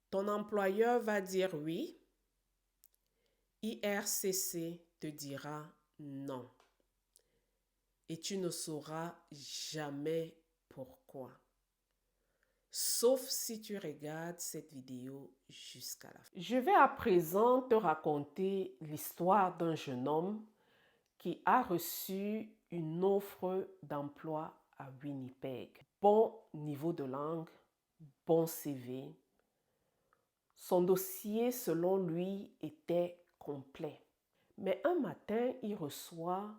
Ton employeur va dire oui, IRCC te dira non. Et tu ne sauras jamais pourquoi. Sauf si tu regardes cette vidéo jusqu'à la fin. Je vais à présent te raconter l'histoire d'un jeune homme qui a reçu une offre d'emploi à Winnipeg. Bon niveau de langue, bon CV. Son dossier, selon lui, était complet. Mais un matin, il reçoit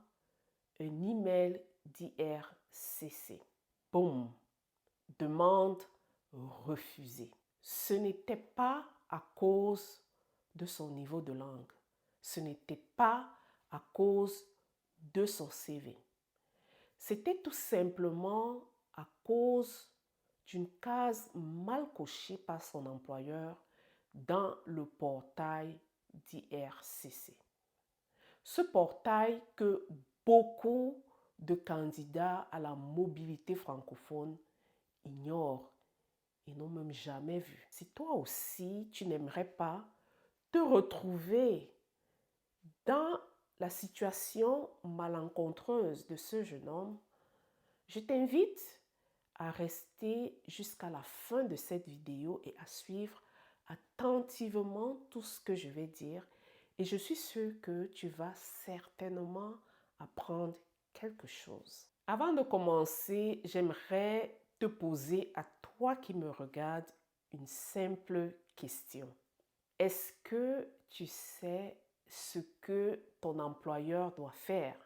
un email d'IRCC. Boum! Demande refusée. Ce n'était pas à cause de son niveau de langue. Ce n'était pas à cause de son CV. C'était tout simplement à cause d'une case mal cochée par son employeur dans le portail d'IRCC. Ce portail que beaucoup de candidats à la mobilité francophone ignorent et n'ont même jamais vu. Si toi aussi, tu n'aimerais pas te retrouver dans la situation malencontreuse de ce jeune homme, je t'invite à rester jusqu'à la fin de cette vidéo et à suivre attentivement tout ce que je vais dire. Et je suis sûre que tu vas certainement apprendre quelque chose. Avant de commencer, j'aimerais te poser à toi qui me regardes une simple question. Est-ce que tu sais ce que ton employeur doit faire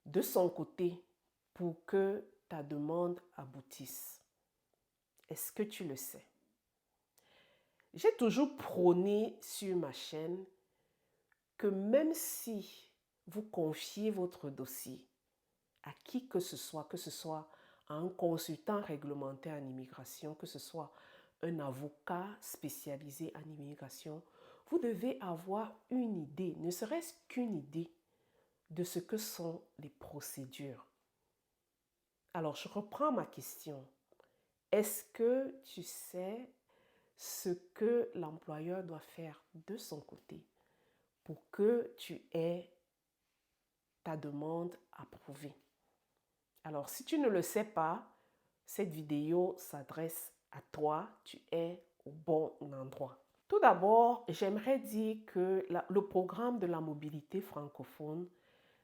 de son côté pour que ta demande aboutisse? Est-ce que tu le sais? J'ai toujours prôné sur ma chaîne que même si vous confiez votre dossier à qui que ce soit à un consultant réglementaire en immigration, que ce soit un avocat spécialisé en immigration, vous devez avoir une idée, ne serait-ce qu'une idée de ce que sont les procédures. Alors, je reprends ma question. Est-ce que tu sais ce que l'employeur doit faire de son côté pour que tu aies ta demande approuvée? Alors, si tu ne le sais pas, cette vidéo s'adresse à toi, tu es au bon endroit. Tout d'abord, j'aimerais dire que le programme de la mobilité francophone,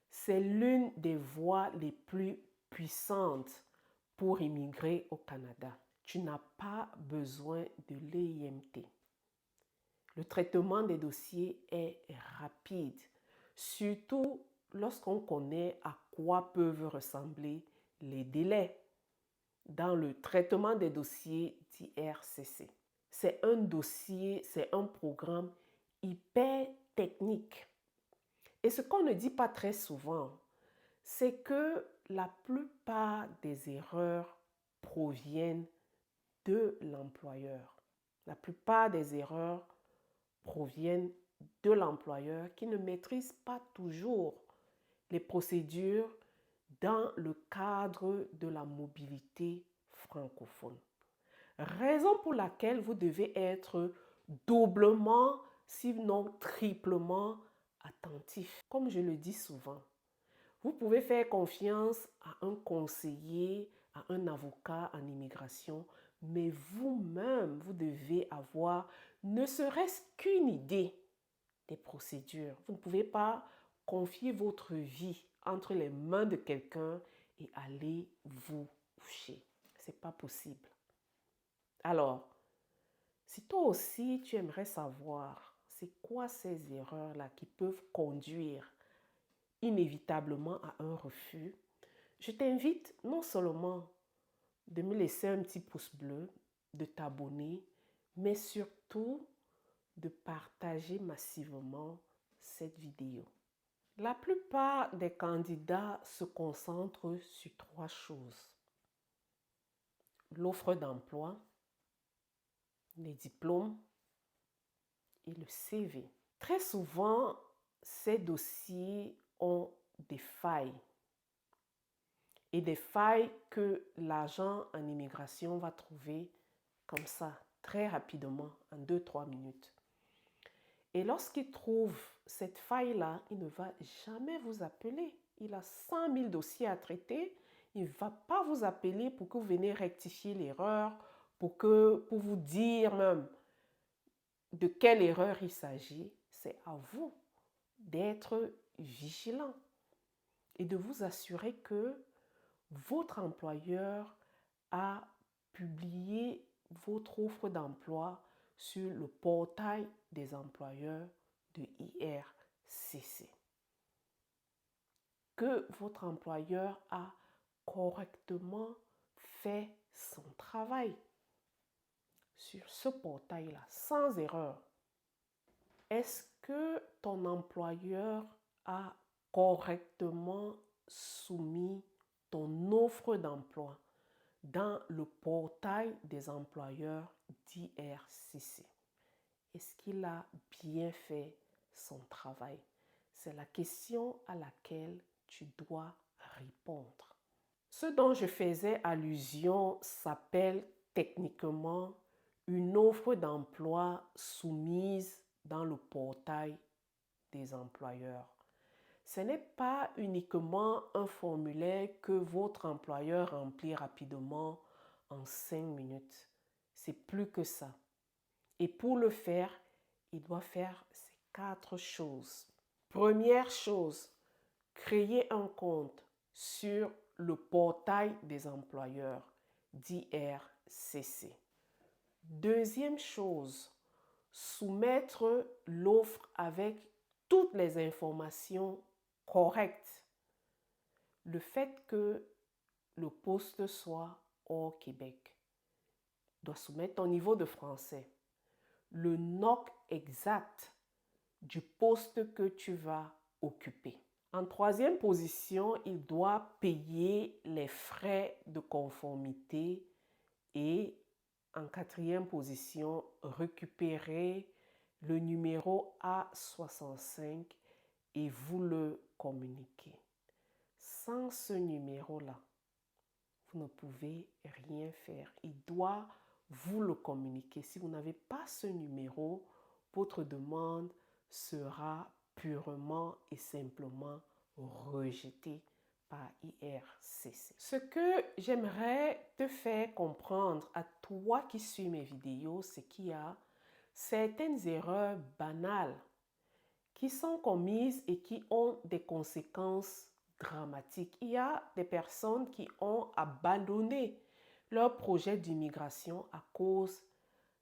c'est l'une des voies les plus puissantes pour immigrer au Canada. Tu n'as pas besoin de l'EIMT. Le traitement des dossiers est rapide, surtout lorsqu'on connaît à quoi peuvent ressembler les délais dans le traitement des dossiers d'IRCC. C'est un dossier, c'est un programme hyper technique. Et ce qu'on ne dit pas très souvent, c'est que la plupart des erreurs proviennent de l'employeur. La plupart des erreurs proviennent de l'employeur qui ne maîtrise pas toujours les procédures dans le cadre de la mobilité francophone. Raison pour laquelle vous devez être doublement, sinon triplement attentif. Comme je le dis souvent, vous pouvez faire confiance à un conseiller, à un avocat en immigration, mais vous-même, vous devez avoir ne serait-ce qu'une idée des procédures. Vous ne pouvez pas confier votre vie entre les mains de quelqu'un et aller vous coucher. Ce n'est pas possible. Alors, si toi aussi tu aimerais savoir c'est quoi ces erreurs-là qui peuvent conduire inévitablement à un refus, je t'invite non seulement de me laisser un petit pouce bleu, de t'abonner, mais surtout de partager massivement cette vidéo. La plupart des candidats se concentrent sur trois choses: l'offre d'emploi, les diplômes et le CV. Très souvent, ces dossiers ont des failles. Et des failles que l'agent en immigration va trouver comme ça, très rapidement, en 2-3 minutes. Et lorsqu'il trouve cette faille-là, il ne va jamais vous appeler. Il a 100 000 dossiers à traiter. Il ne va pas vous appeler pour que vous veniez rectifier l'erreur, pour vous dire même de quelle erreur il s'agit. C'est à vous d'être vigilant et de vous assurer que votre employeur a publié votre offre d'emploi sur le portail des employeurs de IRCC. Que votre employeur a correctement fait son travail sur ce portail-là, sans erreur. Est-ce que ton employeur a correctement soumis ton offre d'emploi dans le portail des employeurs d'IRCC? Est-ce qu'il a bien fait son travail? C'est la question à laquelle tu dois répondre. Ce dont je faisais allusion s'appelle techniquement une offre d'emploi soumise dans le portail des employeurs. Ce n'est pas uniquement un formulaire que votre employeur remplit rapidement en 5 minutes. C'est plus que ça. Et pour le faire, il doit faire ces 4 choses. Première chose, créer un compte sur le portail des employeurs d'IRCC. Deuxième chose, soumettre l'offre avec toutes les informations correctes. Le fait que le poste soit hors Québec doit soumettre ton niveau de français. Le NOC exact du poste que tu vas occuper. En troisième position, il doit payer les frais de conformité et en quatrième position, récupérer le numéro A65 et vous le communiquer. Sans ce numéro-là, vous ne pouvez rien faire. Il doit vous le communiquer. Si vous n'avez pas ce numéro, votre demande sera purement et simplement rejetée par IRCC. Ce que j'aimerais te faire comprendre à toi qui suis mes vidéos, c'est qu'il y a certaines erreurs banales qui sont commises et qui ont des conséquences dramatiques. Il y a des personnes qui ont abandonné leur projet d'immigration à cause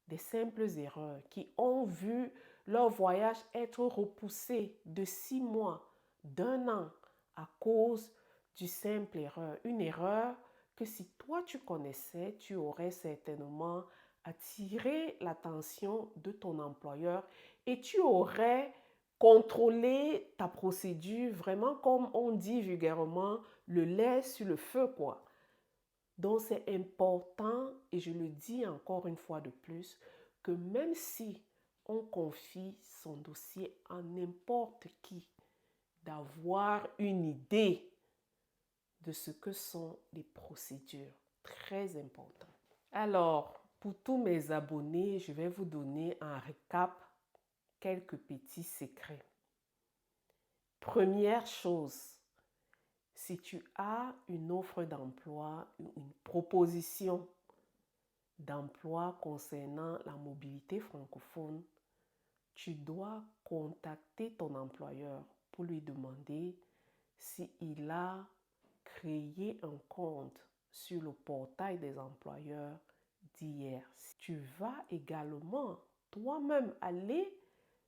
des simples erreurs, qui ont vu leur voyage être repoussé de 6 mois, d'1 an à cause d'une simple erreur. Une erreur que si toi tu connaissais, tu aurais certainement attiré l'attention de ton employeur et tu aurais contrôlé ta procédure vraiment comme on dit vulgairement, le lait sur le feu quoi. Donc c'est important, et je le dis encore une fois de plus, que même si on confie son dossier à n'importe qui, d'avoir une idée de ce que sont les procédures. Très important. Alors, pour tous mes abonnés, je vais vous donner un récap, quelques petits secrets. Première chose, si tu as une offre d'emploi, une proposition d'emploi concernant la mobilité francophone, tu dois contacter ton employeur pour lui demander s'il a créé un compte sur le portail des employeurs d'hier. Tu vas également toi-même aller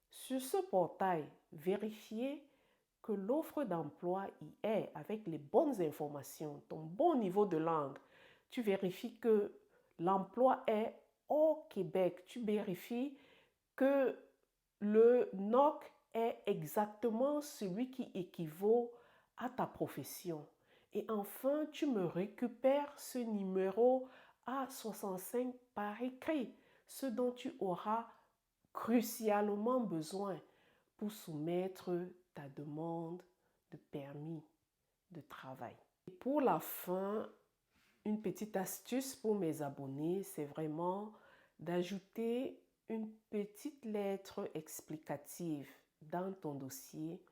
sur ce portail, vérifier que l'offre d'emploi y est avec les bonnes informations, ton bon niveau de langue. Tu vérifies que l'emploi est au Québec. Tu vérifies que le NOC est exactement celui qui équivaut à ta profession. Et enfin, tu me récupères ce numéro A65 par écrit, ce dont tu auras crucialement besoin pour soumettre ta demande de permis de travail. Et pour la fin, une petite astuce pour mes abonnés, c'est vraiment d'ajouter une petite lettre explicative dans ton dossier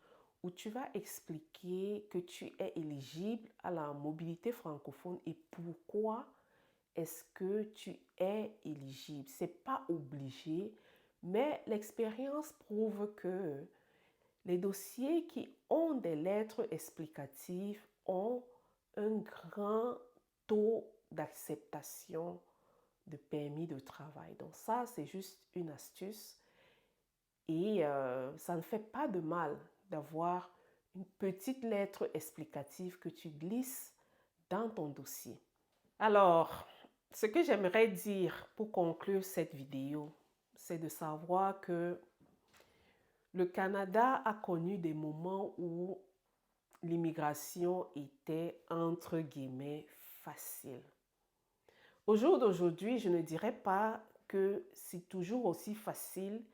où tu vas expliquer que tu es éligible à la mobilité francophone et pourquoi est-ce que tu es éligible. Ce n'est pas obligé, mais l'expérience prouve que les dossiers qui ont des lettres explicatives ont un grand taux d'acceptation de permis de travail. Donc ça, c'est juste une astuce et ça ne fait pas de mal d'avoir une petite lettre explicative que tu glisses dans ton dossier. Alors, ce que j'aimerais dire pour conclure cette vidéo, c'est de savoir que le Canada a connu des moments où l'immigration était, entre guillemets, facile. Au jour d'aujourd'hui, je ne dirais pas que c'est toujours aussi facile,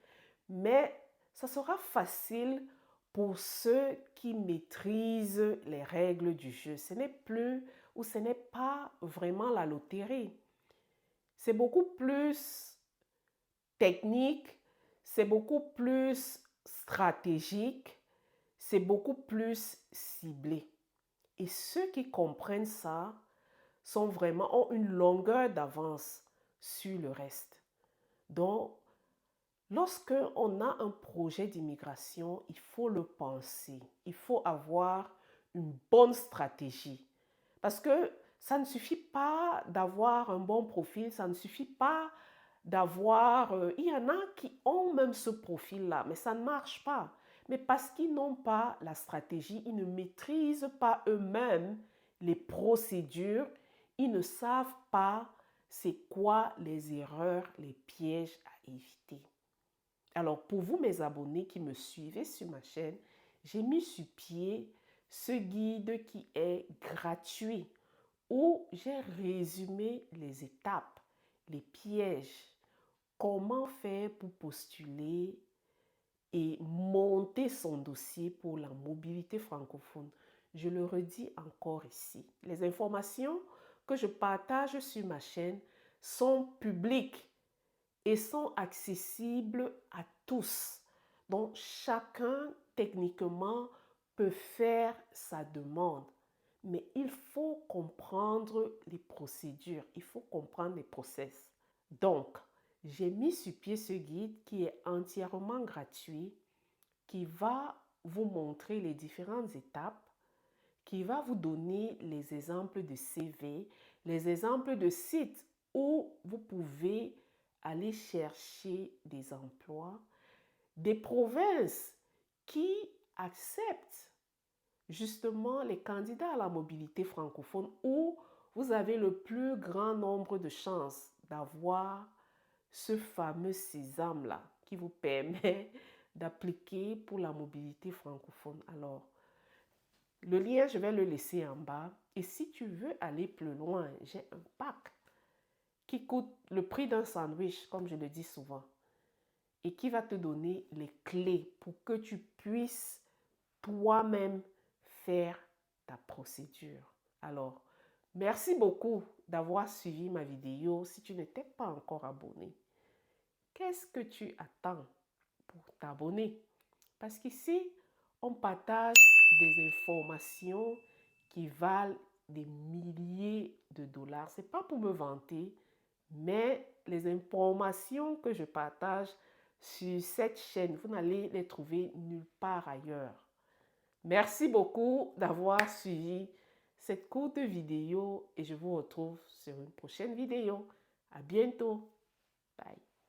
mais ça sera facile pour ceux qui maîtrisent les règles du jeu. Ce n'est plus ou ce n'est pas vraiment la loterie. C'est beaucoup plus technique, c'est beaucoup plus stratégique, c'est beaucoup plus ciblé. Et ceux qui comprennent ça ont une longueur d'avance sur le reste. Donc, lorsque on a un projet d'immigration, il faut le penser. Il faut avoir une bonne stratégie. Parce que ça ne suffit pas d'avoir un bon profil, ça ne suffit pas d'avoir... il y en a qui ont même ce profil-là, mais ça ne marche pas. Mais parce qu'ils n'ont pas la stratégie, ils ne maîtrisent pas eux-mêmes les procédures, ils ne savent pas c'est quoi les erreurs, les pièges à éviter. Alors, pour vous, mes abonnés qui me suivez sur ma chaîne, j'ai mis sur pied ce guide qui est gratuit où j'ai résumé les étapes, les pièges, comment faire pour postuler et monter son dossier pour la mobilité francophone. Je le redis encore ici. Les informations que je partage sur ma chaîne sont publiques et sont accessibles à tous. Donc, chacun, techniquement, peut faire sa demande. Mais il faut comprendre les procédures, il faut comprendre les process. Donc, j'ai mis sur pied ce guide qui est entièrement gratuit, qui va vous montrer les différentes étapes, qui va vous donner les exemples de CV, les exemples de sites où vous pouvez aller chercher des emplois, des provinces qui acceptent justement les candidats à la mobilité francophone où vous avez le plus grand nombre de chances d'avoir ce fameux sésame-là qui vous permet d'appliquer pour la mobilité francophone. Alors, le lien, je vais le laisser en bas. Et si tu veux aller plus loin, j'ai un pack qui coûte le prix d'un sandwich, comme je le dis souvent, et qui va te donner les clés pour que tu puisses toi-même faire ta procédure. Alors, merci beaucoup d'avoir suivi ma vidéo. Si tu n'étais pas encore abonné, qu'est-ce que tu attends pour t'abonner? Parce qu'ici, on partage des informations qui valent des milliers de dollars. Ce n'est pas pour me vanter, mais les informations que je partage sur cette chaîne, vous n'allez les trouver nulle part ailleurs. Merci beaucoup d'avoir suivi cette courte vidéo et je vous retrouve sur une prochaine vidéo. À bientôt. Bye.